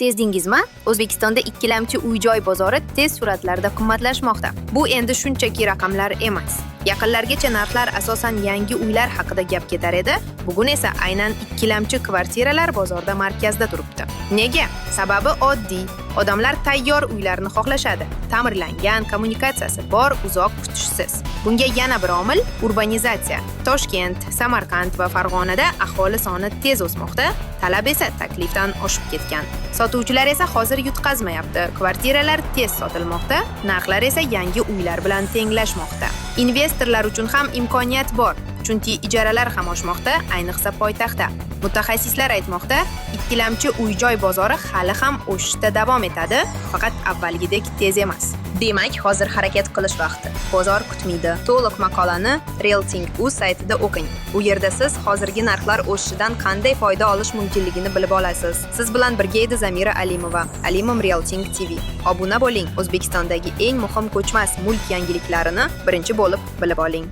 Sezdingizmi? O'zbekistonda ikkilamchi uy-joy bozori tez sur'atlarda qimmatlashmoqda. Bu endi shunchaki raqamlar emas. Yaqinlargacha narxlar asosan yangi uylar haqida gap ketar edi. Bugun esa aynan ikkilamchi kvartiralar bozorda markazda turibdi. Nega? Sababi oddiy. Odamlar tayyor uylarni xohlashadi. Ta'mirlangan, kommunikatsiyasi bor, uzoq kutishsiz. Bunga yana bir omil urbanizatsiya. Toshkent, Samarqand va Farg'onada aholi soni tez o'smoqda, talab esa taklifdan oshib ketgan. Sotuvchilar esa hozir yutqazmayapti. Kvartiralar tez sotilmoqda, narxlar esa yangi uylar bilan tenglashmoqda. Investorlar uchun ham imkoniyat bor, chunki ijaralar ham oshmoqda, ayniqsa poytaxtda. Mutaxassislar aytmoqda, ikkilamchi uy-joy bozori hali ham o'sishda davom etadi, faqat avvalgidek tez emas. Demak, hozir harakat qilish vaqti. Bozor kutmaydi. To'liq maqolani Realting.uz saytida o'qing. U yerda siz hozirgi narxlar o'sishidan qanday foyda olish mumkinligini bilib olasiz. Siz bilan birga edi Zamira Alimova, Alimom Realting TV. Obuna bo'ling. O'zbekistondagi eng muhim ko'chmas mulk yangiliklarini birinchi bo'lib bilib oling.